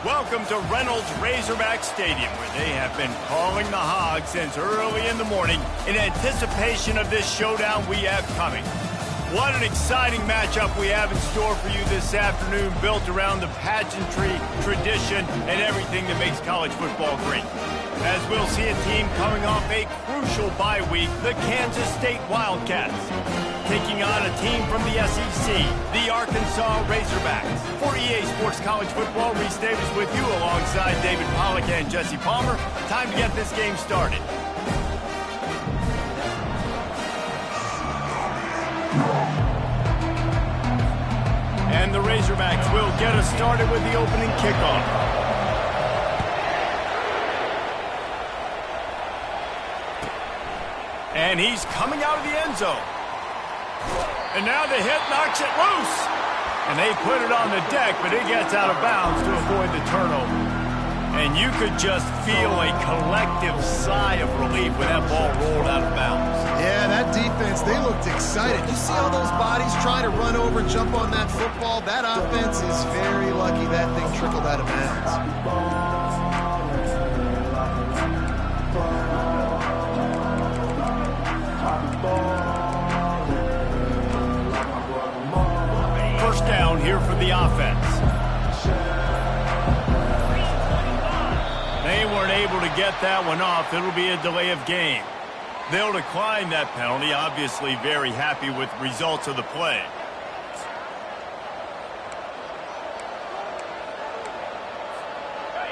Welcome to Reynolds Razorback Stadium, where they have been calling the Hogs since early in the morning in anticipation of this showdown we have coming. What an exciting matchup we have in store for you this afternoon, built around the pageantry, tradition, and everything that makes college football great. As we'll see a team coming off a crucial bye week, the Kansas State Wildcats, taking on a team from the SEC, the Arkansas Razorbacks. For EA Sports College Football, Reese Davis with you alongside David Pollack and Jesse Palmer. Time to get this game started. And the Razorbacks will get us started with the opening kickoff. And he's coming out of the end zone. And now the hit knocks it loose. And they put it on the deck, but it gets out of bounds to avoid the turnover. And you could just feel a collective sigh of relief when that ball rolled out of bounds. Yeah, that defense, they looked excited. You see all those bodies trying to run over and jump on that football? That offense is very lucky that thing trickled out of bounds. First down here for the offense. They weren't able to get that one off. It'll be a delay of game. They'll decline that penalty, obviously very happy with the results of the play.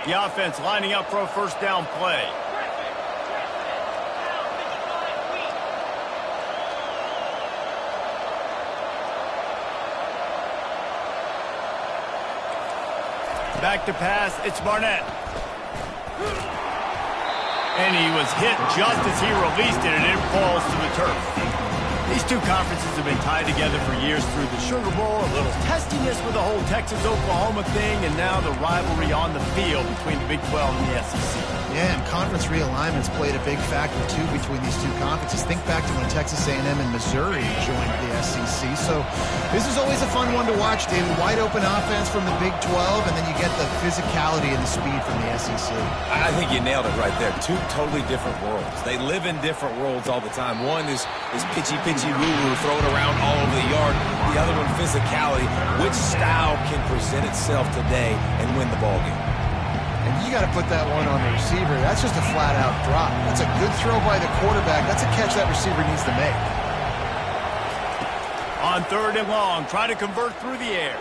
The offense lining up for a first down play. Back to pass, it's Barnett. And he was hit just as he released it, and it falls to the turf. These two conferences have been tied together for years through the Sugar Bowl, a little testiness with the whole Texas-Oklahoma thing, and now the rivalry on the field between the Big 12 and the SEC. Yeah, and conference realignments played a big factor, too, between these two conferences. Think back to when Texas A&M and Missouri joined the SEC. So this is always a fun one to watch, David. Wide open offense from the Big 12, and then you get the physicality and the speed from the SEC. I think you nailed it right there. Two totally different worlds. They live in different worlds all the time. One is pitchy woo-woo, throw it around all over the yard. The other one, physicality. Which style can present itself today and win the ballgame? And you got to put that one on the receiver. That's just a flat-out drop. That's a good throw by the quarterback. That's a catch that receiver needs to make. On third and long, try to convert through the air.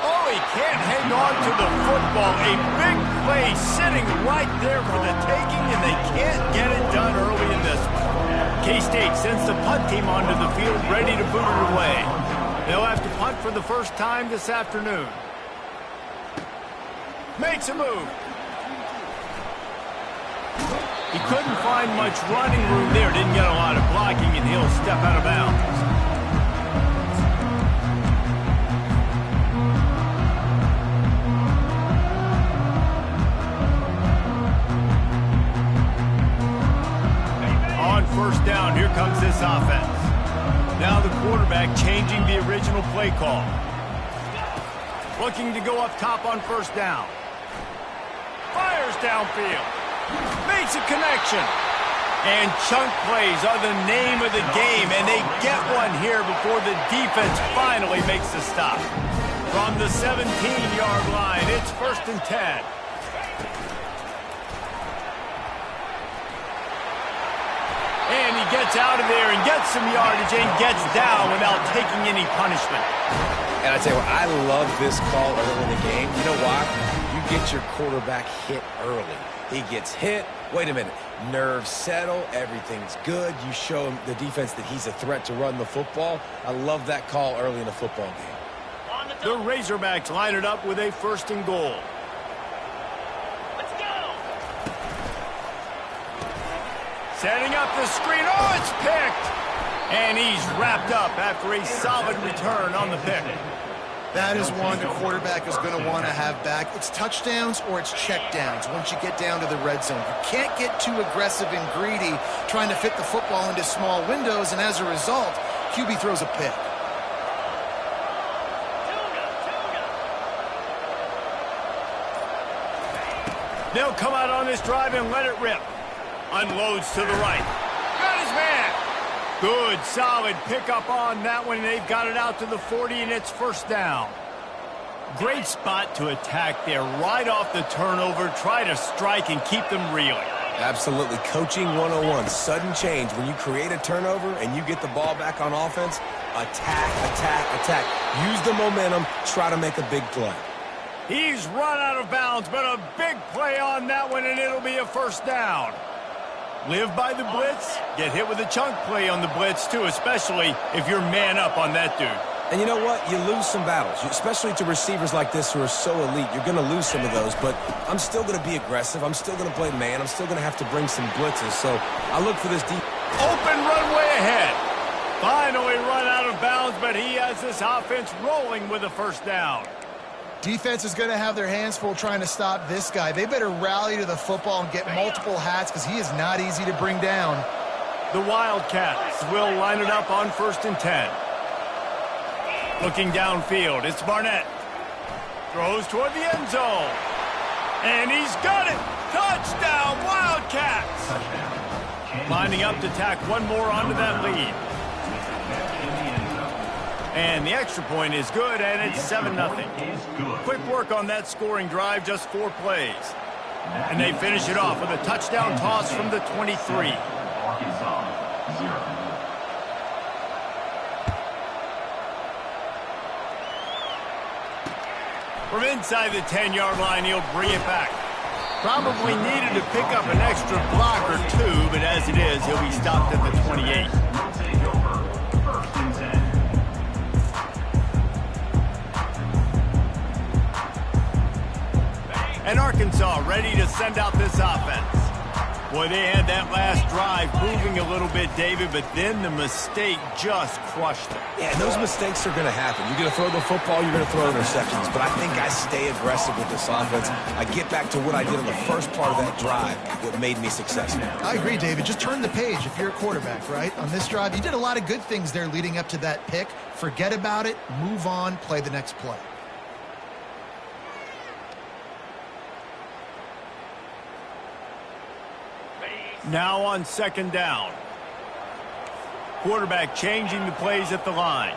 Oh, he can't hang on to the football. A big play sitting right there for the taking, and they can't get it done early in this one. K-State sends the punt team onto the field, ready to boot it away. They'll have to punt for the first time this afternoon. Makes a move. He couldn't find much running room there. Didn't get a lot of blocking, and he'll step out of bounds. On first down, here comes this offense. Now the quarterback changing the original play call. Looking to go up top on first down. Fires downfield. Makes a connection. And chunk plays are the name of the game, and they get one here before the defense finally makes the stop. From the 17-yard line, it's 1st and 10. And he gets out of there and gets some yardage and gets down without taking any punishment. And I tell you what, I love this call early in the game. You know why? You get your quarterback hit early. He gets hit. Wait a minute. Nerves settle. Everything's good. You show him, the defense, that he's a threat to run the football. I love that call early in a football game. The Razorbacks line it up with a 1st and goal. Let's go. Setting up the screen. Oh, it's picked. And he's wrapped up after a solid return on the pick. That is one the quarterback is going to want to have back. It's touchdowns or it's checkdowns once you get down to the red zone. You can't get too aggressive and greedy trying to fit the football into small windows, and as a result, QB throws a pick. They'll come out on this drive and let it rip. Unloads to the right. Got his man. Good, solid pickup on that one. They've got it out to the 40, and it's first down. Great spot to attack there. Right off the turnover, try to strike and keep them reeling. Absolutely. Coaching 101. Sudden change. When you create a turnover and you get the ball back on offense, attack, attack, attack. Use the momentum. Try to make a big play. He's run out of bounds, but a big play on that one, and it'll be a first down. Live by the blitz, get hit with a chunk play on the blitz, too, especially if you're man up on that dude. And you know what? You lose some battles, especially to receivers like this who are so elite. You're going to lose some of those, but I'm still going to be aggressive. I'm still going to play man. I'm still going to have to bring some blitzes, so I look for this deep. Open runway ahead. Finally run out of bounds, but he has this offense rolling with a first down. Defense is going to have their hands full trying to stop this guy. They better rally to the football and get multiple hats because he is not easy to bring down. The Wildcats will line it up on 1st and 10. Looking downfield, it's Barnett. Throws toward the end zone. And he's got it. Touchdown, Wildcats. Lining up to tack one more onto that lead. And the extra point is good, and it's 7-0. Quick work on that scoring drive, just 4 plays. And they finish it off with a touchdown toss from the 23. From inside the 10-yard line, he'll bring it back. Probably needed to pick up an extra block or 2, but as it is, he'll be stopped at the 28. And Arkansas ready to send out this offense. Boy, they had that last drive moving a little bit, David, but then the mistake just crushed them. Yeah, and those mistakes are going to happen. You're going to throw the football, you're going to throw interceptions. But I think I stay aggressive with this offense. I get back to what I did on the first part of that drive, what made me successful. I agree, David. Just turn the page if you're a quarterback, right? On this drive, you did a lot of good things there leading up to that pick. Forget about it, move on, play the next play. Now on 2nd down. Quarterback changing the plays at the line.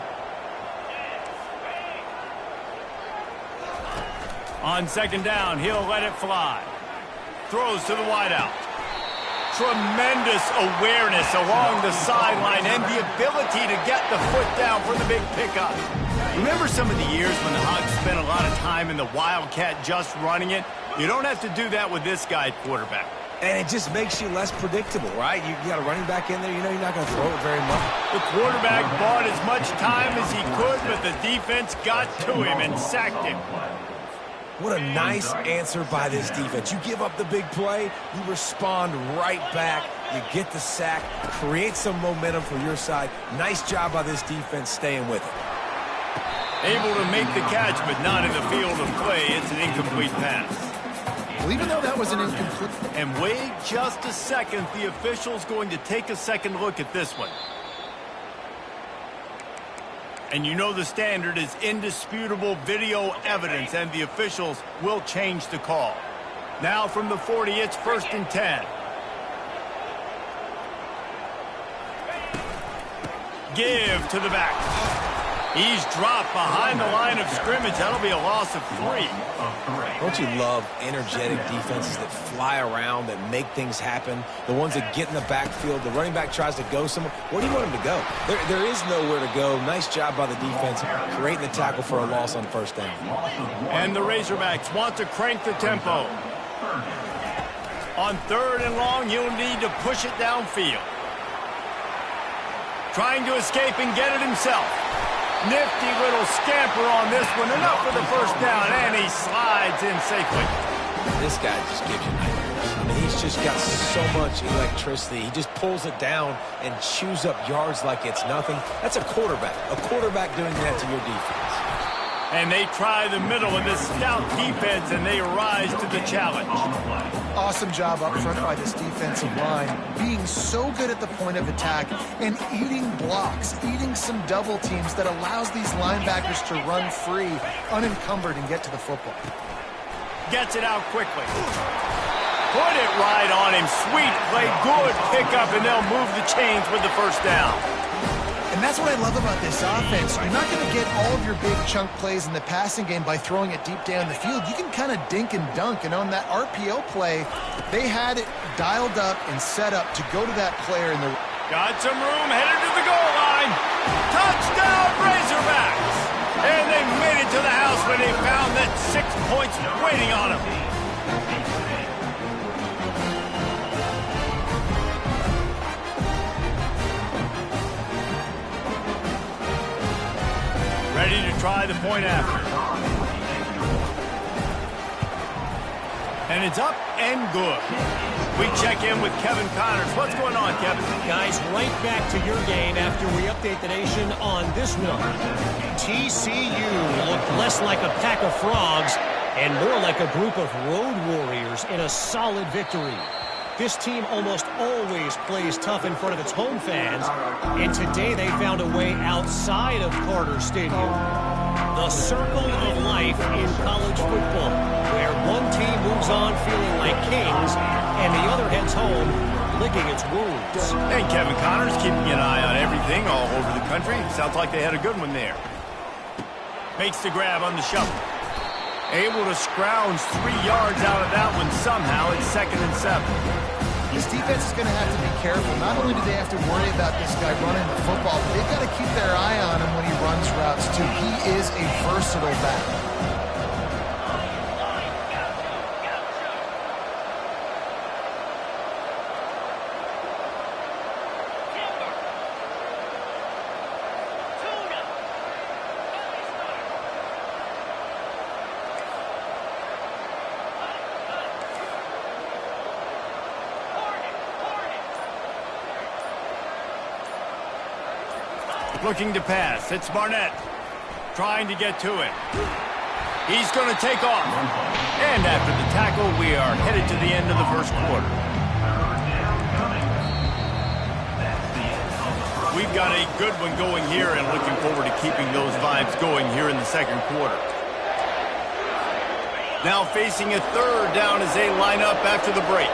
On 2nd down, he'll let it fly. Throws to the wideout. Tremendous awareness along the sideline and the ability to get the foot down for the big pickup. Remember some of the years when the Hogs spent a lot of time in the Wildcat just running it? You don't have to do that with this guy at quarterback. And it just makes you less predictable, right? You got a running back in there, you know you're not going to throw it very much. The quarterback bought as much time as he could, but the defense got to him and sacked him. What a nice answer by this defense. You give up the big play, you respond right back, you get the sack, create some momentum for your side. Nice job by this defense staying with it. Able to make the catch, but not in the field of play. It's an incomplete pass. Well, even though that was an incomplete... And wait just a second. The official's going to take a second look at this one. And you know the standard is indisputable video evidence, and the officials will change the call. Now from the 40, it's 1st and 10. Give to the back. He's dropped behind the line of scrimmage. That'll be a loss of 3. Don't you love energetic defenses that fly around, that make things happen? The ones that get in the backfield, the running back tries to go somewhere. Where do you want him to go? There is nowhere to go. Nice job by the defense, creating the tackle for a loss on 1st down. And the Razorbacks want to crank the tempo. On 3rd and long, you'll need to push it downfield. Trying to escape and get it himself. Nifty little scamper on this one. Enough for the first down, and he slides in safely. This guy just gives you nightmares. I mean, he's just got so much electricity. He just pulls it down and chews up yards like it's nothing. That's a quarterback. A quarterback doing that to your defense. And they try the middle of this stout defense, and they rise to the challenge. Awesome job up front by this defensive line, being so good at the point of attack and eating blocks, eating some double teams that allows these linebackers to run free, unencumbered, and get to the football. Gets it out quickly. Put it right on him. Sweet play, good pickup, and they'll move the chains with the first down. And that's what I love about this offense. You're not going to get all of your big chunk plays in the passing game by throwing it deep down the field. You can kind of dink and dunk. And on that RPO play, they had it dialed up and set up to go to that player in the... Got some room, headed to the goal line. Touchdown, Razorbacks! And they made it to the house when they found that 6 points waiting on them. Ready to try the point after. And it's up and good. We check in with Kevin Connors. What's going on, Kevin? Guys, right back to your game after we update the nation on this note. TCU looked less like a pack of frogs and more like a group of road warriors in a solid victory. This team almost always plays tough in front of its home fans, and today they found a way outside of Carter Stadium. The circle of life in college football, where one team moves on feeling like kings, and the other heads home licking its wounds. And Kevin Connors keeping an eye on everything all over the country. Sounds like they had a good one there. Makes the grab on the shuffle. Able to scrounge 3 yards out of that one somehow. It's 2nd and 7. This defense is going to have to be careful. Not only do they have to worry about this guy running the football, but they've got to keep their eye on him when he runs routes, too. He is a versatile back. Looking to pass. It's Barnett. Trying to get to it. He's going to take off. And after the tackle, we are headed to the end of the first quarter. We've got a good one going here and looking forward to keeping those vibes going here in the second quarter. Now facing a 3rd down as they line up after the break.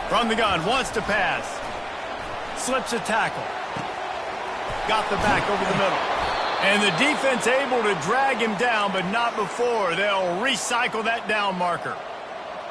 From the gun, wants to pass. Slips a tackle. Got the back over the middle. And the defense able to drag him down, but not before. They'll recycle that down marker.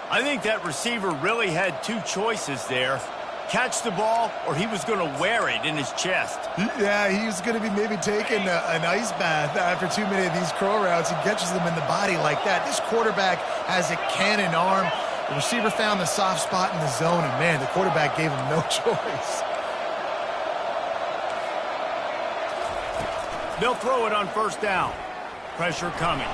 I think that receiver really had 2 choices there. Catch the ball, or he was going to wear it in his chest. Yeah, he was going to be maybe taking an ice bath after too many of these curl routes. He catches them in the body like that. This quarterback has a cannon arm. The receiver found the soft spot in the zone, and, man, the quarterback gave him no choice. They'll throw it on 1st down. Pressure coming.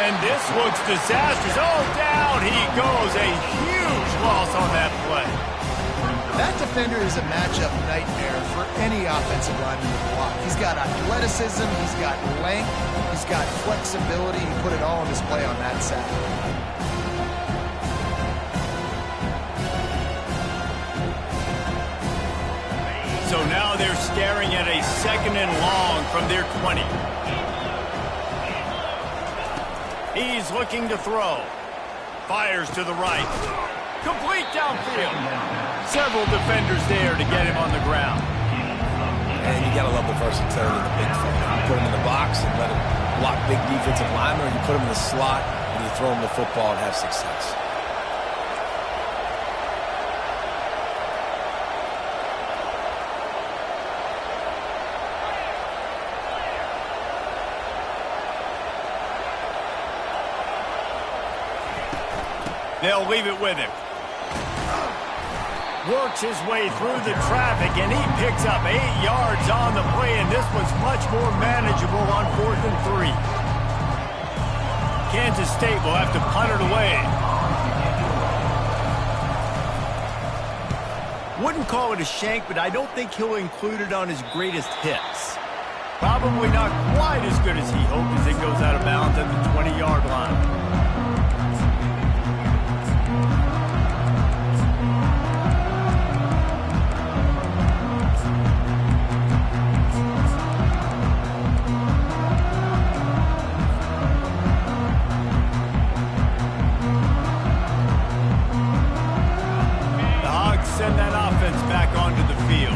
And this looks disastrous. Oh, down he goes. A huge loss on that play. That defender is a matchup nightmare for any offensive lineman to block. He's got athleticism, he's got length, he's got flexibility. He put it all on display on that sack. So now they're staring at a 2nd and long from their 20. He's looking to throw. Fires to the right. Complete downfield. Several defenders there to get him on the ground. And you got to love the versatility of the big fella. You put him in the box and let him block big defensive linemen, or you put him in the slot and you throw him the football and have success. They'll leave it with him. Works his way through the traffic, and he picks up 8 yards on the play, and this one's much more manageable on 4th and 3. Kansas State will have to punt it away. Wouldn't call it a shank, but I don't think he'll include it on his greatest hits. Probably not quite as good as he hoped as it goes out of bounds at the 20-yard line. Send that offense back onto the field.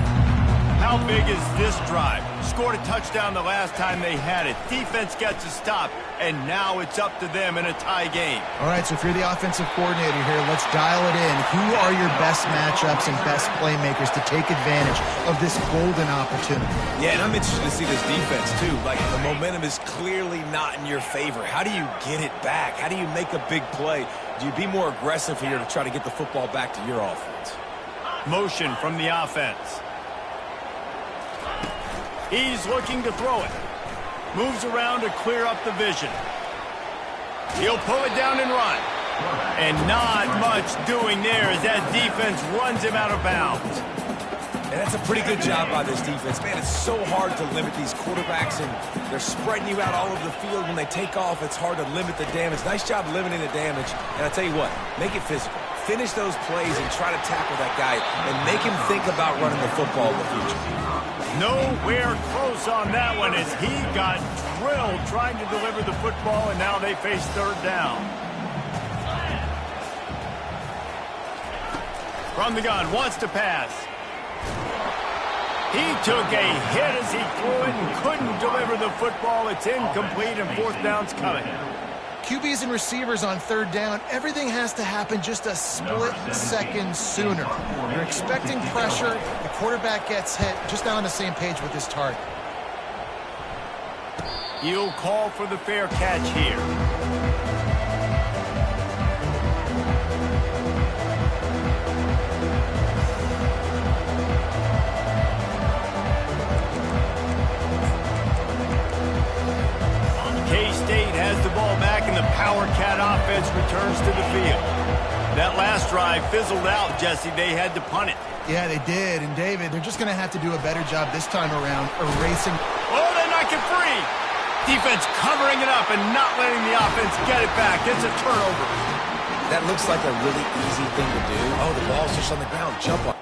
How big is this drive? Scored a touchdown the last time they had it. Defense gets a stop, and now it's up to them in a tie game. All right, so if you're the offensive coordinator here, let's dial it in. Who are your best matchups and best playmakers to take advantage of this golden opportunity? Yeah, and I'm interested to see this defense, too. Like, the momentum is clearly not in your favor. How do you get it back? How do you make a big play? Do you be more aggressive here to try to get the football back to your offense? Motion from the offense. He's looking to throw it. Moves around to clear up the vision. He'll pull it down and run. And not much doing there as that defense runs him out of bounds. And that's a pretty good job by this defense. Man, it's so hard to limit these quarterbacks, and they're spreading you out all over the field. When they take off, it's hard to limit the damage. Nice job limiting the damage. And I tell you what, make it physical. Finish those plays and try to tackle that guy and make him think about running the football in the future. Nowhere close on that one as he got drilled trying to deliver the football, and now they face third down. From the gun, wants to pass. He took a hit as he threw it and couldn't deliver the football. It's incomplete, and fourth down's coming. QBs and receivers on third down, everything has to happen just a split second sooner. You're expecting pressure, the quarterback gets hit, just not on the same page with his target. He'll call for the fair catch here. K-State has the ball back, and the Power Cat offense returns to the field. That last drive fizzled out, Jesse. They had to punt it. Yeah, they did. And, David, they're just going to have to do a better job this time around erasing. Oh, they knock it free. Defense covering it up and not letting the offense get it back. It's a turnover. That looks like a really easy thing to do. Oh, the ball's just on the ground. Jump on.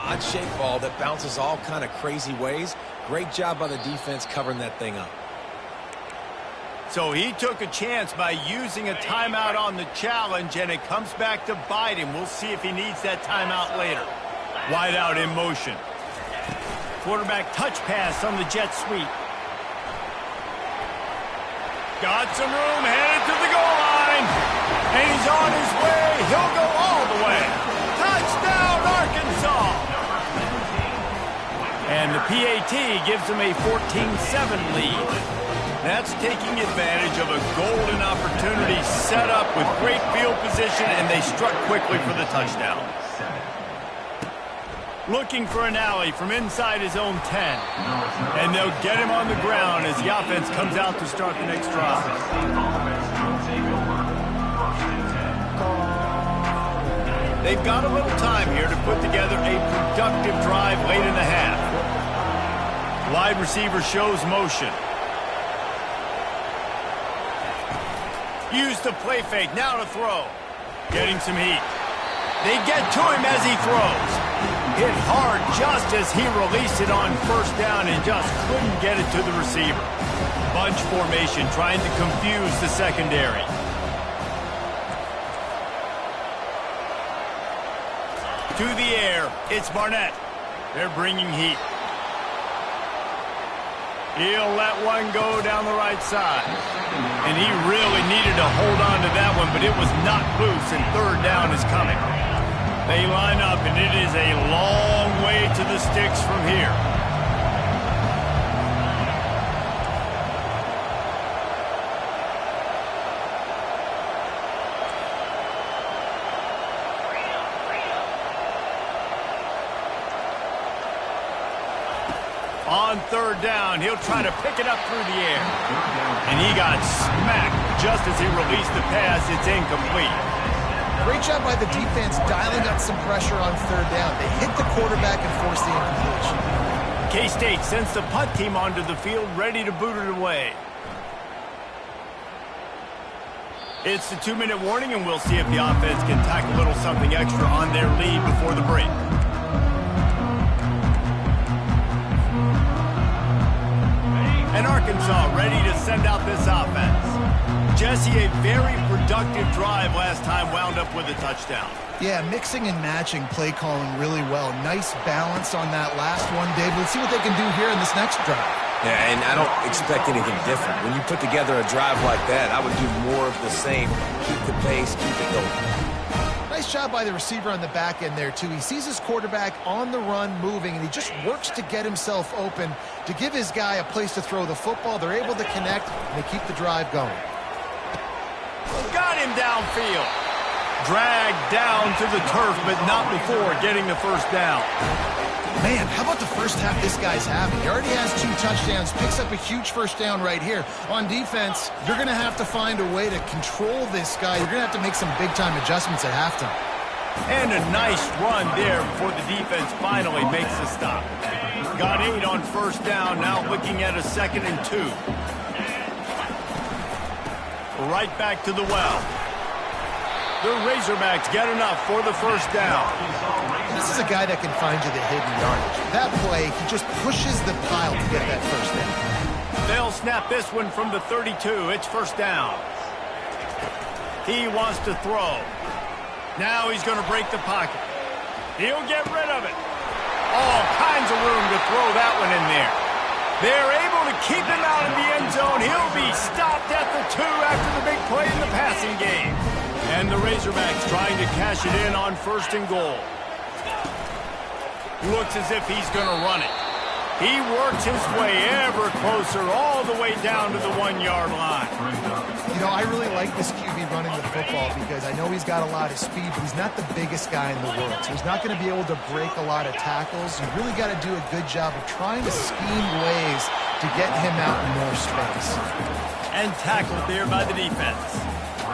Odd-shaped ball that bounces all kind of crazy ways. Great job by the defense covering that thing up. So he took a chance by using a timeout on the challenge, and it comes back to bite him. We'll see if he needs that timeout later. Wide out in motion. Quarterback touch pass on the jet sweep. Got some room, headed to the goal line. And he's on his way. He'll go all the way. Touchdown, Arkansas. And the PAT gives them a 14-7 lead. That's taking advantage of a golden opportunity set up with great field position, and they struck quickly for the touchdown. Looking for an alley from inside his own 10. And they'll get him on the ground as the offense comes out to start the next drive. They've got a little time here to put together a productive drive late in the half. Wide receiver shows motion. Use the play fake, now to throw. Getting some heat. They get to him as he throws. Hit hard just as he released it on first down and just couldn't get it to the receiver. Bunch formation trying to confuse the secondary. To the air, it's Barnett. They're bringing heat. He'll let one go down the right side. And he really needed to hold on to that one, but it was not loose, and third down is coming. They line up, and it is a long way to the sticks from here. On third down, he'll try to pick it up through the air. And he got smacked just as he released the pass. It's incomplete. Great job by the defense dialing up some pressure on third down. They hit the quarterback and forced the incompletion. K-State sends the punt team onto the field, ready to boot it away. It's the 2-minute warning, and we'll see if the offense can tack a little something extra on their lead before the break. And Arkansas ready to send out this offense. Jesse, a very productive drive last time, wound up with a touchdown. Yeah, mixing and matching play calling really well. Nice balance on that last one, Dave. Let's see what they can do here in this next drive. Yeah, and I don't expect anything different. When you put together a drive like that, I would do more of the same. Keep the pace, keep it going. Nice job by the receiver on the back end there, too. He sees his quarterback on the run moving, and he just works to get himself open to give his guy a place to throw the football. They're able to connect, and they keep the drive going. Got him downfield. Dragged down to the turf, but not before getting the first down. Man, how about the first half this guy's having? He already has 2 touchdowns, picks up a huge first down right here. On defense, you're going to have to find a way to control this guy. You're going to have to make some big-time adjustments at halftime. And a nice run there before the defense finally makes the stop. Got 8 on first down, now looking at a 2nd and 2. Right back to the well. The Razorbacks get enough for the first down. This is a guy that can find you the hidden yardage. That play, he just pushes the pile to get that first down. They'll snap this one from the 32. It's first down. He wants to throw. Now he's going to break the pocket. He'll get rid of it. All kinds of room to throw that one in there. They're able to keep him out of the end zone. He'll be stopped at the 2 after the big play in the passing game. And the Razorbacks trying to cash it in on 1st and goal. Looks as if he's going to run it. He works his way ever closer all the way down to the 1-yard line. You know, I really like this QB running the football because I know he's got a lot of speed, but he's not the biggest guy in the world. So he's not going to be able to break a lot of tackles. You really got to do a good job of trying to scheme ways to get him out in more space. And tackled there by the defense.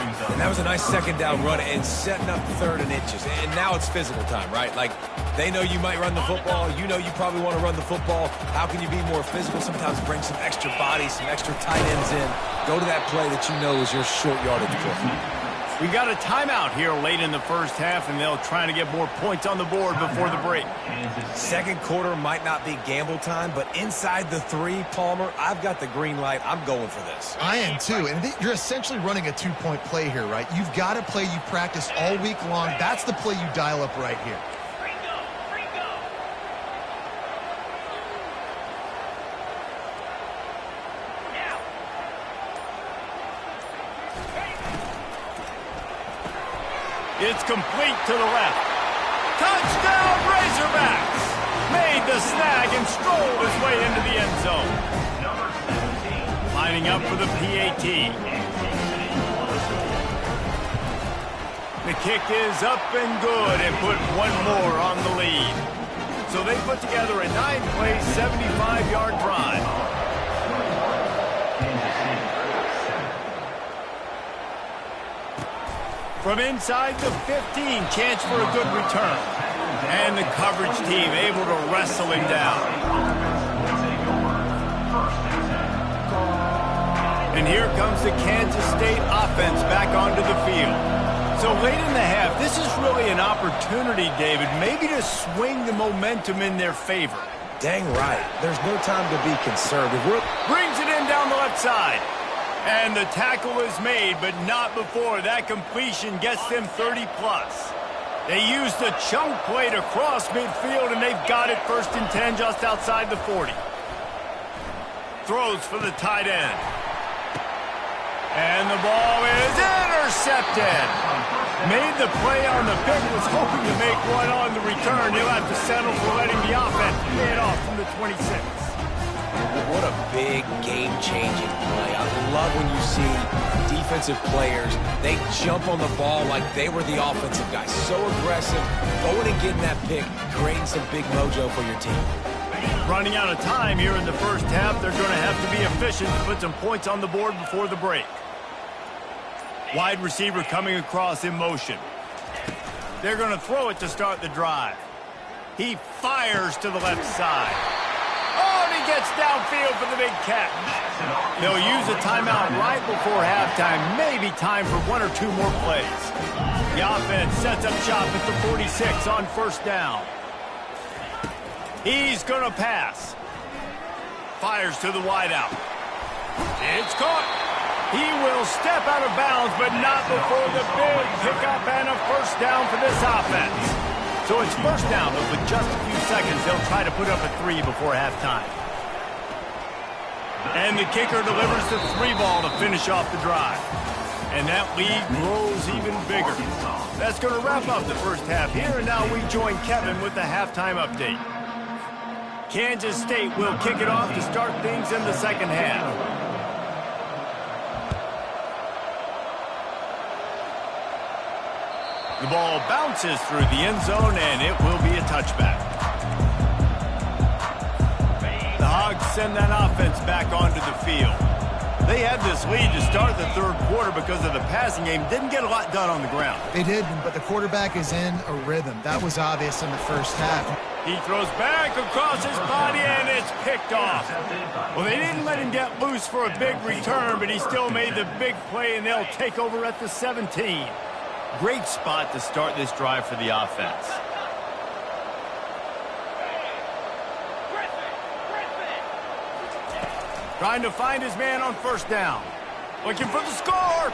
And that was a nice 2nd down run and setting up 3rd and inches. And now it's physical time, right? Like, they know you might run the football. You know you probably want to run the football. How can you be more physical? Sometimes bring some extra bodies, some extra tight ends in. Go to that play that you know is your short yardage play. We got a timeout here late in the first half, and they'll try to get more points on the board before the break. 2nd quarter might not be gamble time, but inside the 3, Palmer, I've got the green light. I'm going for this. I am too, and you're essentially running a 2-point play here, right? You've got a play you practice all week long. That's the play you dial up right here. It's complete to the left. Touchdown, Razorbacks! Made the snag and strolled his way into the end zone. Lining up for the PAT. The kick is up and good and put 1 more on the lead. So they put together a 9-play, 75-yard drive. From inside the 15, chance for a good return. And the coverage team able to wrestle him down. And here comes the Kansas State offense back onto the field. So late in the half, this is really an opportunity, David, maybe to swing the momentum in their favor. Dang right. There's no time to be conservative. Brings it in down the left side. And the tackle is made, but not before that completion gets them 30-plus. They use the chunk play to cross midfield, and they've got it 1st and 10 just outside the 40. Throws for the tight end. And the ball is intercepted. Made the play on the pick, was hoping to make one on the return. He'll have to settle for letting the offense pay it off from the 26. What a big game-changing play. I love when you see defensive players, they jump on the ball like they were the offensive guy. So aggressive, going and getting that pick, creating some big mojo for your team. Running out of time here in the first half, they're going to have to be efficient to put some points on the board before the break. Wide receiver coming across in motion. They're going to throw it to start the drive. He fires to the left side. Oh, and he gets downfield for the big catch. They'll use a timeout right before halftime. Maybe time for one or two more plays. The offense sets up shop at the 46 on first down. He's going to pass. Fires to the wideout. It's caught. He will step out of bounds, but not before the big pickup and a first down for this offense. So it's first down, but with just a few seconds, they'll try to put up a 3 before halftime. And the kicker delivers the 3 ball to finish off the drive. And that lead grows even bigger. That's going to wrap up the first half here, and now we join Kevin with the halftime update. Kansas State will kick it off to start things in the second half. The ball bounces through the end zone, and it will be a touchback. The Hogs send that offense back onto the field. They had this lead to start the third quarter because of the passing game. Didn't get a lot done on the ground. They did, but the quarterback is in a rhythm. That was obvious in the first half. He throws back across his body, and it's picked off. Well, they didn't let him get loose for a big return, but he still made the big play, and they'll take over at the 17. Great spot to start this drive for the offense. Trying to find his man on first down. Looking for the score.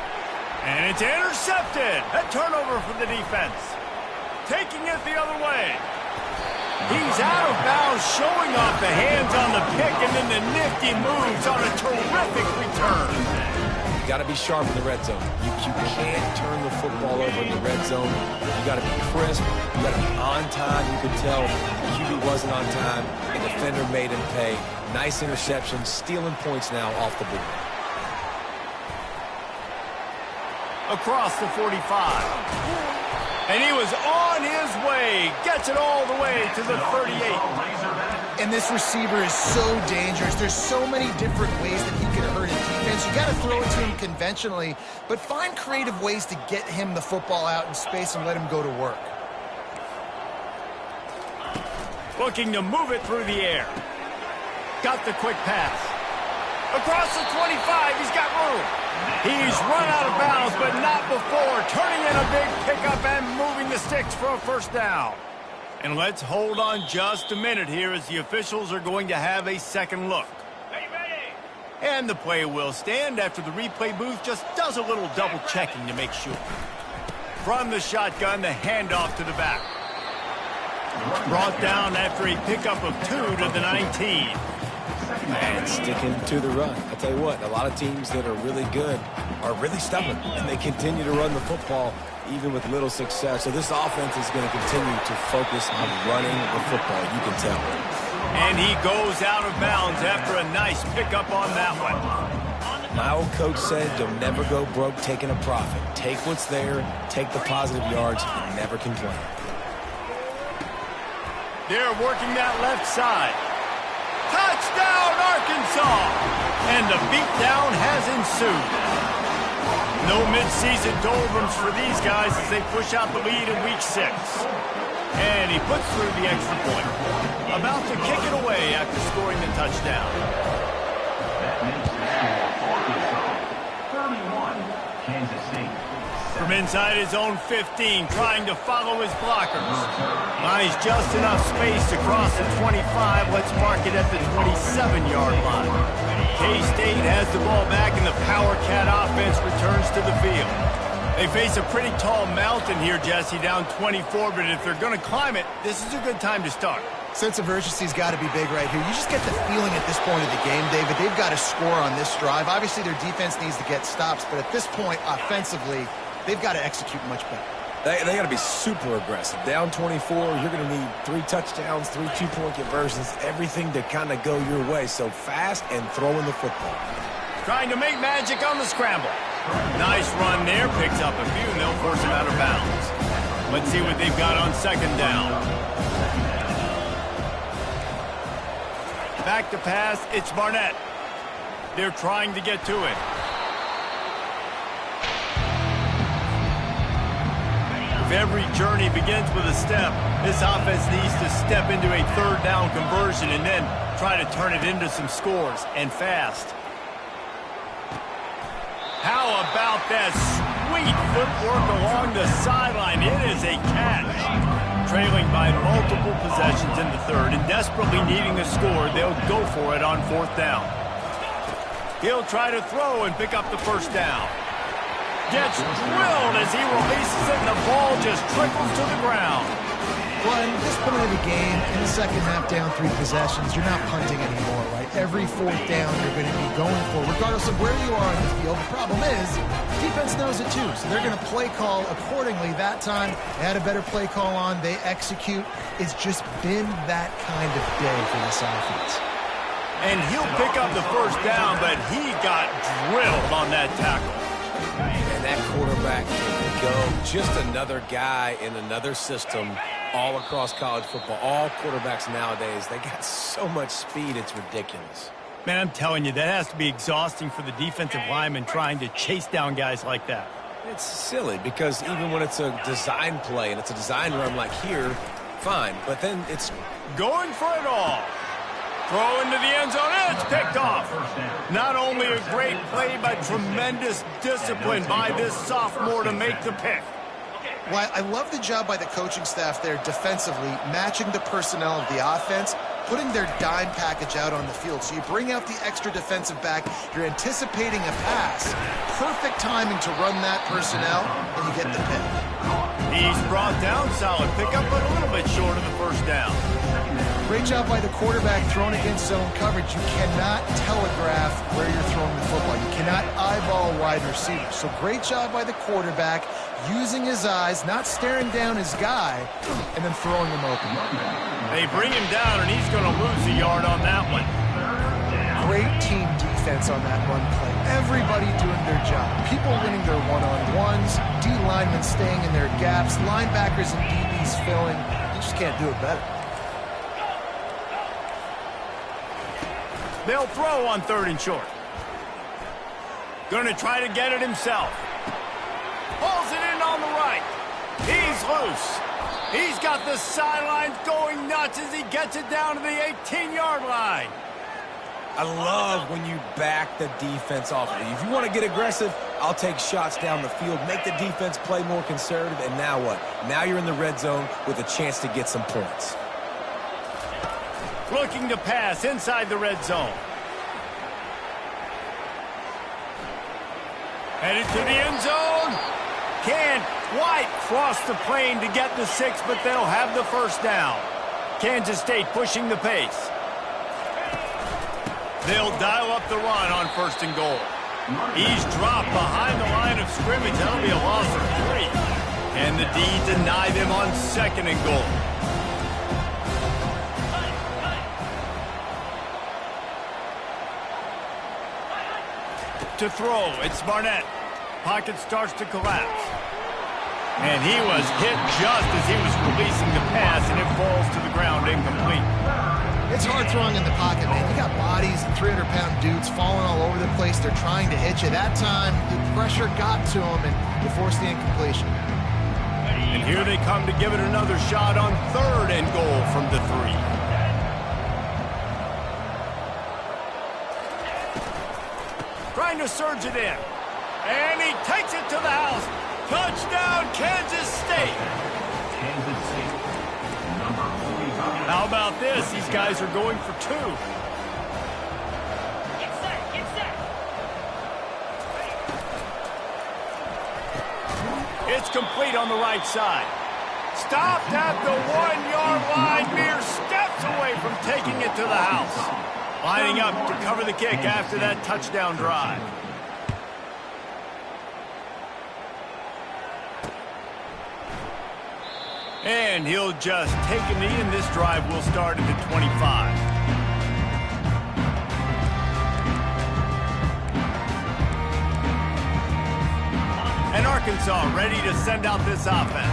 And it's intercepted. A turnover for the defense. Taking it the other way. He's out of bounds, showing off the hands on the pick, and then the nifty moves on a terrific return. You got to be sharp in the red zone. You can't turn the football over in the red zone. You got to be crisp. You got to be on time. You could tell the QB wasn't on time. The defender made him pay. Nice interception, stealing points now off the board. Across the 45. And he was on his way. Gets it all the way to the 38. And this receiver is so dangerous. There's so many different ways that he can hurt his defense. You got to throw it to him conventionally, but find creative ways to get him the football out in space and let him go to work. Looking to move it through the air. Got the quick pass. Across the 25, he's got room. He's run out of bounds, but not before. Turning in a big pickup and moving the sticks for a first down. And let's hold on just a minute here as the officials are going to have a second look. And the play will stand after the replay booth just does a little double checking to make sure. From the shotgun, the handoff to the back. Brought down after a pickup of 2 to the 19. And sticking to the run. I'll tell you what, a lot of teams that are really good are really stubborn, and they continue to run the football even with little success. So this offense is going to continue to focus on running the football, you can tell. And he goes out of bounds after a nice pickup on that one. My old coach said you'll never go broke taking a profit. Take what's there, take the positive yards, and never complain. They're working that left side. Touchdown, Arkansas! And the beatdown has ensued. No midseason doldrums for these guys as they push out the lead in week 6. And he puts through the extra point. About to kick it away after scoring the touchdown. 31, Kansas State. From inside his own 15, trying to follow his blockers. Buys just enough space to cross the 25. Let's mark it at the 27-yard line. K-State has the ball back, and the Power Cat offense returns to the field. They face a pretty tall mountain here, Jesse, down 24, but if they're going to climb it, this is a good time to start. Sense of urgency's got to be big right here. You just get the feeling at this point of the game, David, they've got to score on this drive. Obviously, their defense needs to get stops, but at this point, offensively, they've got to execute much better. They got to be super aggressive. Down 24, you're going to need 3 touchdowns, 3 two-point conversions, everything to kind of go your way. So fast and throwing the football. Trying to make magic on the scramble. Nice run there. Picks up a few, and they'll force him out of bounds. Let's see what they've got on second down. Back to pass. It's Barnett. They're trying to get to it. If every journey begins with a step, this offense needs to step into a third down conversion and then try to turn it into some scores, and fast. How about that sweet footwork along the sideline? It is a catch. Trailing by multiple possessions in the third and desperately needing a score, they'll go for it on fourth down. He'll try to throw and pick up the first down. Gets drilled as he releases it, and the ball just trickles to the ground. Well, at this point of the game, in the second half, down 3 possessions, you're not punting anymore, right? Every fourth down you're going to be going for, regardless of where you are on the field. The problem is, defense knows it too, so they're going to play call accordingly. That time, they had a better play call on. They execute. It's just been that kind of day for this offense. And he'll pick up the first down, but he got drilled on that tackle. And that quarterback can go. Just another guy in another system all across college football. All quarterbacks nowadays, they got so much speed, it's ridiculous. Man, I'm telling you, that has to be exhausting for the defensive lineman trying to chase down guys like that. It's silly because even when it's a design play and it's a design run like here, fine. But then it's going for it all. Throw into the end zone, and it's picked off. Not only a great play, but tremendous discipline by this sophomore to make the pick. Well, I love the job by the coaching staff there defensively, matching the personnel of the offense, putting their dime package out on the field. So you bring out the extra defensive back, you're anticipating a pass. Perfect timing to run that personnel, and you get the pick. He's brought down, solid pickup, but a little bit short of the first down. Great job by the quarterback thrown against zone coverage. You cannot telegraph where you're throwing the football. You cannot eyeball wide receivers. So great job by the quarterback using his eyes, not staring down his guy, and then throwing him open. They bring him down, and he's going to lose a yard on that one. Great team defense on that run play. Everybody doing their job. People winning their one-on-ones, D linemen staying in their gaps, linebackers and DBs filling. You just can't do it better. They'll throw on third and short. Going to try to get it himself. Pulls it in on the right. He's loose. He's got the sidelines going nuts as he gets it down to the 18-yard line. I love when you back the defense off. If you want to get aggressive, I'll take shots down the field, make the defense play more conservative, and now what? Now you're in the red zone with a chance to get some points. Looking to pass inside the red zone. Headed to the end zone. Can't quite cross the plane to get the 6, but they'll have the first down. Kansas State pushing the pace. They'll dial up the run on first and goal. He's dropped behind the line of scrimmage. That'll be a loss of 3. And the D deny them on second and goal. To throw, it's Barnett. Pocket starts to collapse. And he was hit just as he was releasing the pass, and it falls to the ground incomplete. It's hard throwing in the pocket, man. You got bodies and 300-pound dudes falling all over the place. They're trying to hit you. That time, the pressure got to him, and they forced the incompletion. And here they come to give it another shot on third and goal from the 3. Trying to surge it in. And he takes it to the house. Touchdown, Kansas State. Kansas State, number 45. How about this? These guys are going for 2. Get set, get set. It's complete on the right side. Stopped at the 1-yard line. Mere steps away from taking it to the house. Lining up to cover the kick after that touchdown drive. And he'll just take a knee, and this drive will start at the 25. And Arkansas ready to send out this offense.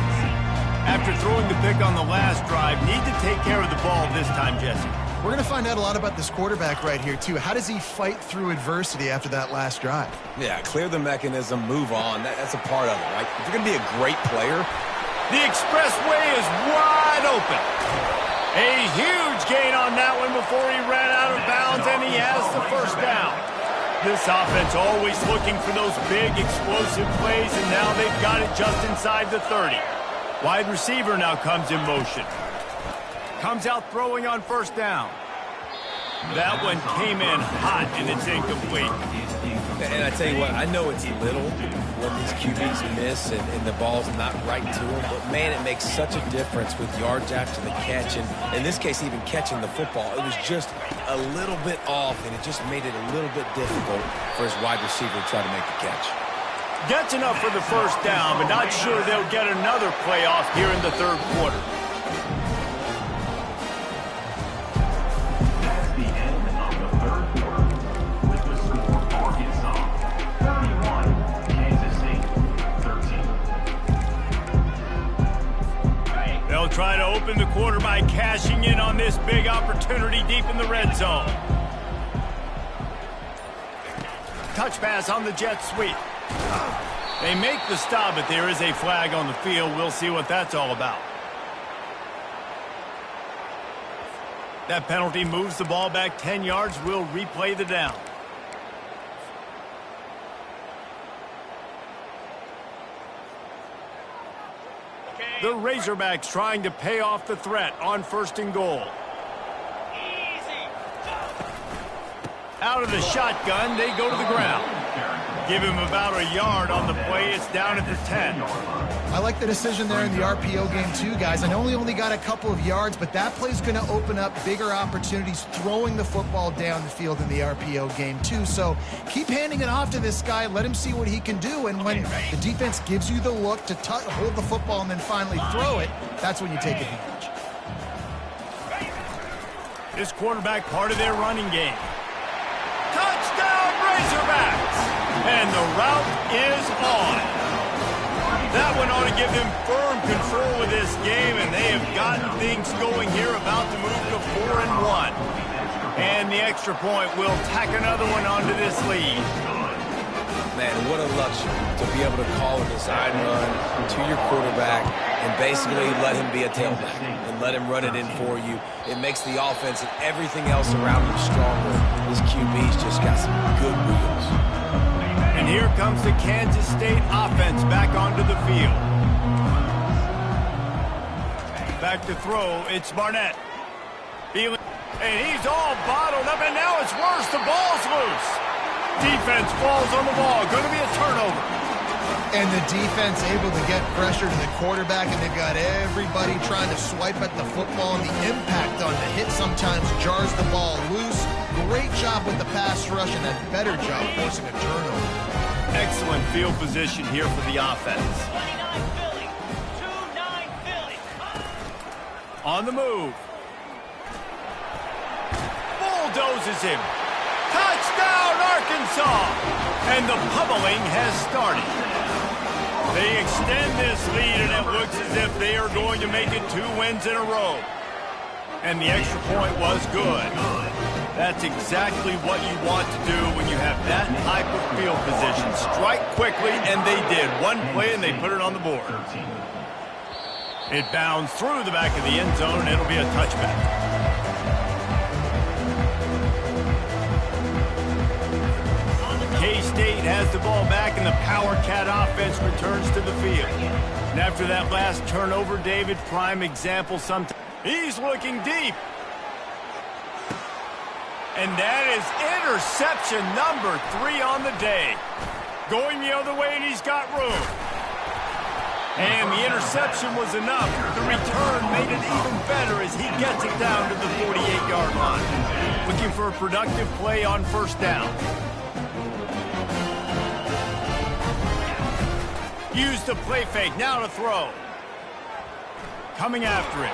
After throwing the pick on the last drive, need to take care of the ball this time, Jesse. We're going to find out a lot about this quarterback right here, too. How does he fight through adversity after that last drive? Yeah, clear the mechanism, move on. That's a part of it, right? If you're going to be a great player, The expressway is wide open. A huge gain on that one before he ran out of bounds, and he has the first down. This offense always looking for those big, explosive plays, and now they've got it just inside the 30. Wide receiver now comes in motion. Comes out throwing on first down. That one came in hot, and it's incomplete. And I tell you what, I know it's little when these QBs miss and the ball's not right to them, but man, it makes such a difference with yards after the catch, and in this case, even catching the football. It was just a little bit off, and it just made it a little bit difficult for his wide receiver to try to make the catch. Gets enough for the first down, but not sure they'll get another play off here in the third quarter. That's the end of the third quarter. With the score, Arkansas 31, Kansas State 13. They'll try to open the quarter by cashing in on this big opportunity deep in the red zone. Touch pass on the jet sweep. They make the stop, but there is a flag on the field. We'll see what that's all about. That penalty moves the ball back 10 yards. We'll replay the down. The Razorbacks trying to pay off the threat on first and goal. Out of the shotgun, they go to the ground. Give him about a yard on the play. It's down at the 10. I like the decision there in the RPO game too, guys. I know he only got a couple of yards, but that play's going to open up bigger opportunities throwing the football down the field in the RPO game too. So keep handing it off to this guy. Let him see what he can do. And when the defense gives you the look to hold the football and then finally throw it, that's when you take advantage. This quarterback part of their running game. Touchdown Razorbacks! And the route is on. That one ought to give them firm control of this game, and they have gotten things going here, about to move to 4-1. And the extra point will tack another one onto this lead. Man, what a luxury to be able to call a design run to your quarterback and basically let him be a tailback and let him run it in for you. It makes the offense and everything else around him stronger. This QB's just got some good wheels. And here comes the Kansas State offense back onto the field. Back to throw, it's Barnett. And he's all bottled up, and now it's worse. The ball's loose. Defense falls on the ball. Going to be a turnover. And the defense able to get pressure to the quarterback, and they've got everybody trying to swipe at the football, and the impact on the hit sometimes jars the ball loose. Great job with the pass rush, and a better job forcing a turnover. Excellent field position here for the offense. 29 Philly. 2-9 Philly. On the move. Bulldozes him. Touchdown, Arkansas! And the pummeling has started. They extend this lead, and it looks as if they are going to make it 2 wins in a row. And the extra point was good. That's exactly what you want to do when you have that type of field position. Strike quickly, and they did. One play, and they put it on the board. It bounds through the back of the end zone, and it'll be a touchback. K-State has the ball back, and the Power Cat offense returns to the field. And after that last turnover, David, prime example sometimes. He's looking deep. And that is interception number 3 on the day. Going the other way, and he's got room. And the interception was enough. The return made it even better as he gets it down to the 48-yard line. Looking for a productive play on first down. Used the play fake, now to throw. Coming after it.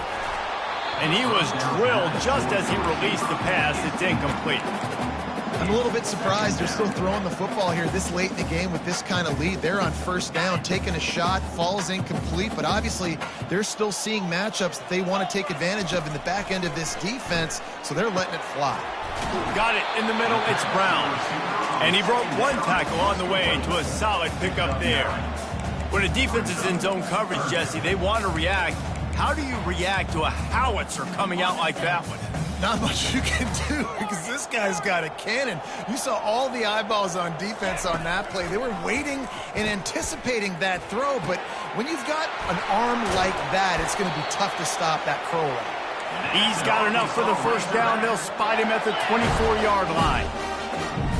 And he was drilled just as he released the pass. It's incomplete. I'm a little bit surprised they're still throwing the football here this late in the game with this kind of lead. They're on first down, taking a shot, falls incomplete, but obviously they're still seeing matchups that they want to take advantage of in the back end of this defense, so they're letting it fly. Got it in the middle, it's Brown. And he broke one tackle on the way to a solid pickup there. When a defense is in zone coverage, Jesse, they want to react. How do you react to a howitzer coming out like that one? Not much you can do because this guy's got a cannon. You saw all the eyeballs on defense on that play. They were waiting and anticipating that throw, but when you've got an arm like that, it's going to be tough to stop that curl route. He's got enough for the first down. They'll spot him at the 24-yard line.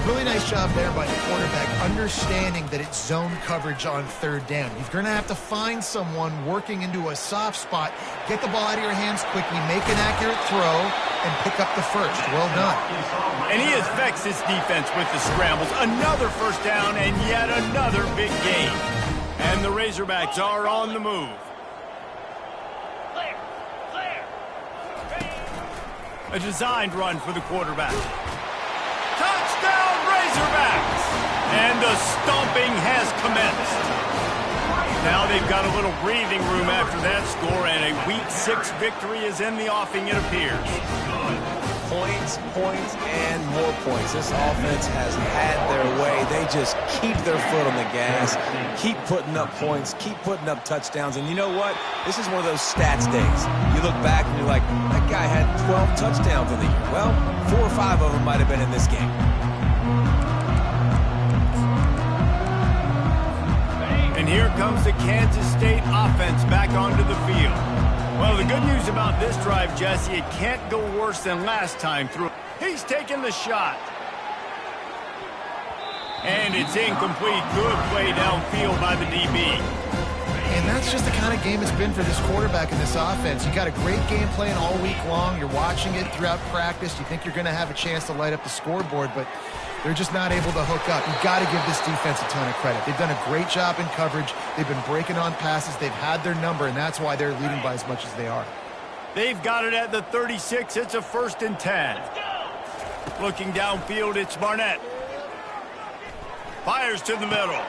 Really nice job there by the quarterback, understanding that it's zone coverage on third down. You're going to have to find someone working into a soft spot, get the ball out of your hands quickly, make an accurate throw, and pick up the first. Well done. And he affects his defense with the scrambles. Another first down and yet another big gain. And the Razorbacks are on the move. Clear. A designed run for the quarterback. Touchdown, Razorbacks! And the stomping has commenced. Now they've got a little breathing room after that score, and a Week 6 victory is in the offing, it appears. Points, and more points. This offense has had their way. They just keep their foot on the gas, keep putting up points, keep putting up touchdowns. And you know what? This is one of those stats days. You look back and you're like, that guy had 12 touchdowns in the year. Well, 4 or 5 of them might have been in this game. And here comes the Kansas State offense back onto the field. Well, the good news about this drive, Jesse, it can't go worse than last time through. He's taking the shot. And it's incomplete. Good play downfield by the DB. And that's just the kind of game it's been for this quarterback in this offense. You got a great game plan all week long. You're watching it throughout practice. You think you're going to have a chance to light up the scoreboard, but they're just not able to hook up. You've got to give this defense a ton of credit. They've done a great job in coverage. They've been breaking on passes. They've had their number, and that's why they're leading by as much as they are. They've got it at the 36. It's a 1st and 10. Looking downfield, it's Barnett. Fires to the middle.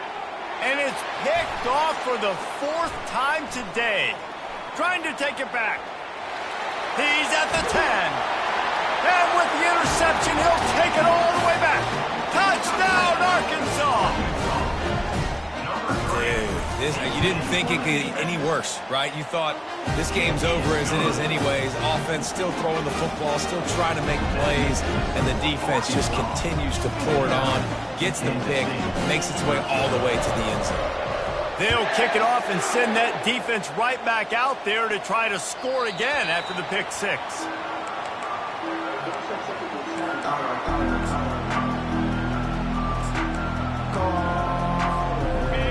And it's picked off for the 4th time today. Trying to take it back. He's at the 10. And with the interception, he'll take it all the way back. Touchdown, Arkansas! Dude, you didn't think it could get any worse, right? You thought this game's over as it is anyways. Offense still throwing the football, still trying to make plays, and the defense just continues to pour it on, gets the pick, makes its way all the way to the end zone. They'll kick it off and send that defense right back out there to try to score again after the pick 6.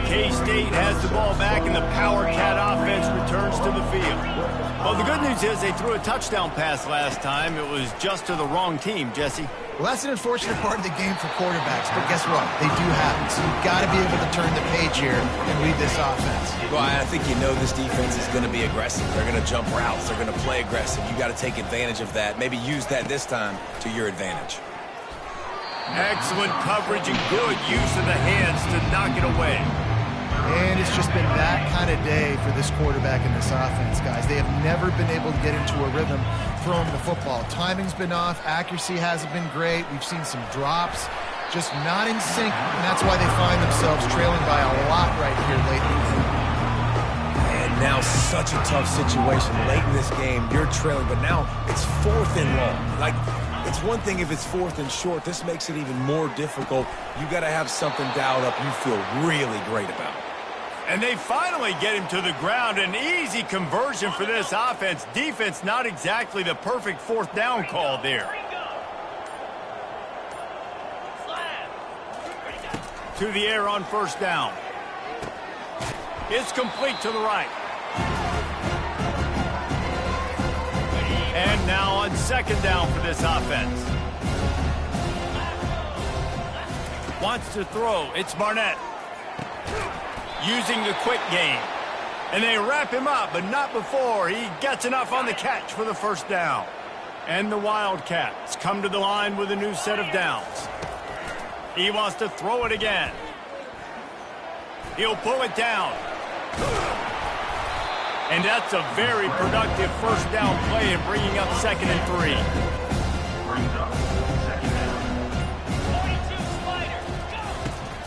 K-State has the ball back, and the Power Cat offense returns to the field. Well, the good news is they threw a touchdown pass last time. It was just to the wrong team, Jesse. Well, that's an unfortunate part of the game for quarterbacks, but guess what? They do have it, so you've got to be able to turn the page here and read this offense. Well, I think you know this defense is going to be aggressive. They're going to jump routes. They're going to play aggressive. You got to take advantage of that. Maybe use that this time to your advantage. Excellent coverage and good use of the hands to knock it away. And it's just been that kind of day for this quarterback in this offense, guys. They have never been able to get into a rhythm throwing the football. Timing's been off. Accuracy hasn't been great. We've seen some drops, just not in sync, and that's why they find themselves trailing by a lot right here late in the game. And now such a tough situation late in this game. You're trailing, but now it's 4th and long. Like, it's one thing if it's 4th and short. This makes it even more difficult. You got to have something dialed up you feel really great about. And they finally get him to the ground. An easy conversion for this offense. Defense not exactly the perfect 4th down call there. To the air on 1st down. It's complete to the right. And now on 2nd down for this offense. Wants to throw. It's Barnett. Using the quick game. And they wrap him up, but not before he gets enough on the catch for the 1st down. And the Wildcats come to the line with a new set of downs. He wants to throw it again. He'll pull it down. And that's a very productive 1st down play and bringing up 2nd and 3. Brings up 2nd down. 42 slider.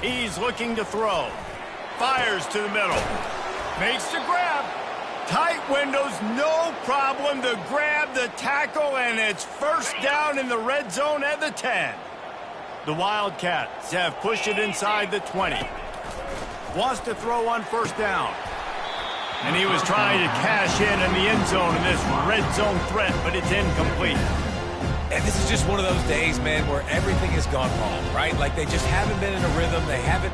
Go. He's looking to throw. fires to the middle. Makes the grab. Tight windows, no problem to grab the tackle, and it's first down in the red zone at the 10. The Wildcats have pushed it inside the 20. Wants to throw on first down. And he was trying to cash in the end zone in this red zone threat, but it's incomplete. And this is just one of those days, man, where everything has gone wrong, right? Like they just haven't been in a rhythm. They haven't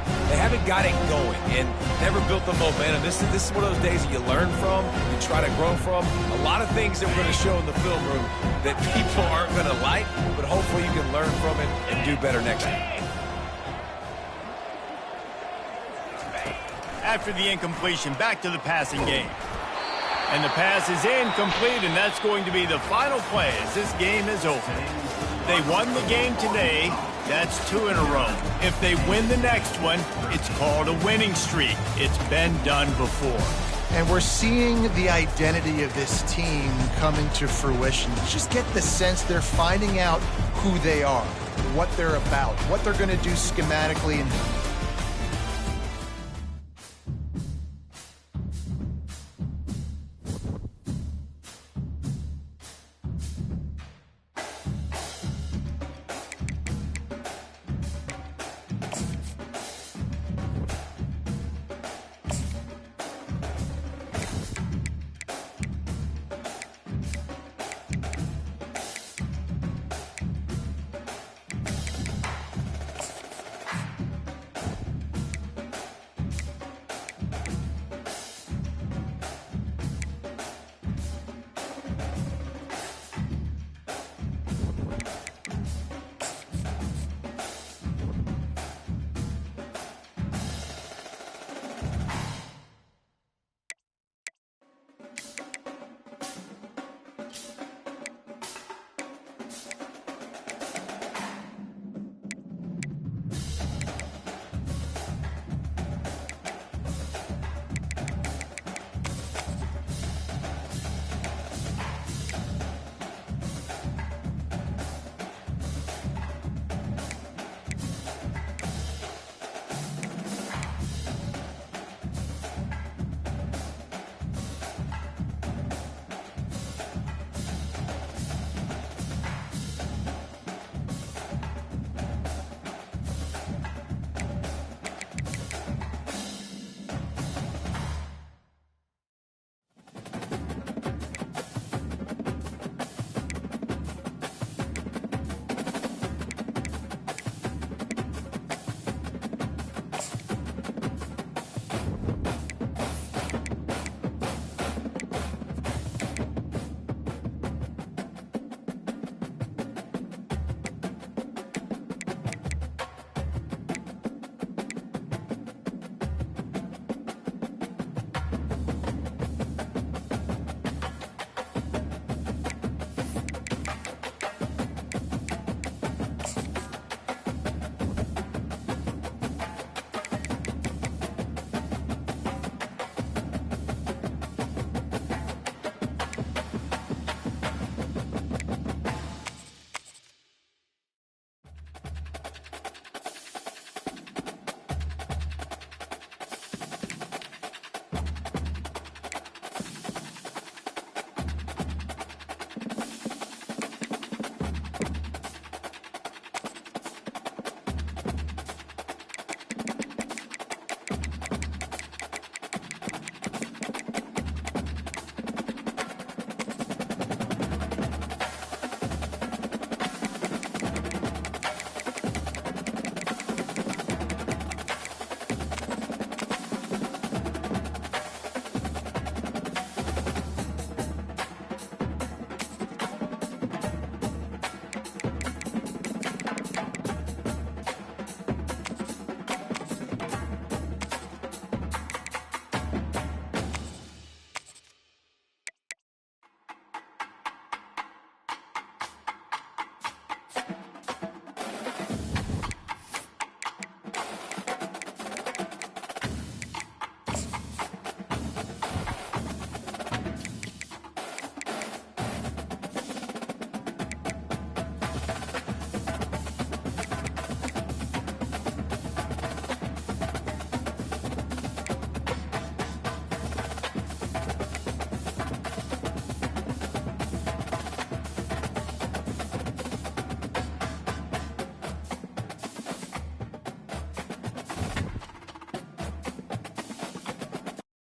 got it going and never built the momentum. This is one of those days that you learn from, you try to grow from. A lot of things that we're going to show in the film room that people aren't going to like, but hopefully you can learn from it and do better next time. After the incompletion, back to the passing game. And the pass is incomplete, and that's going to be the final play as this game is over. They won the game today. That's 2 in a row. If they win the next one, it's called a winning streak. It's been done before. And we're seeing the identity of this team coming to fruition. You just get the sense they're finding out who they are, what they're about, what they're going to do schematically, and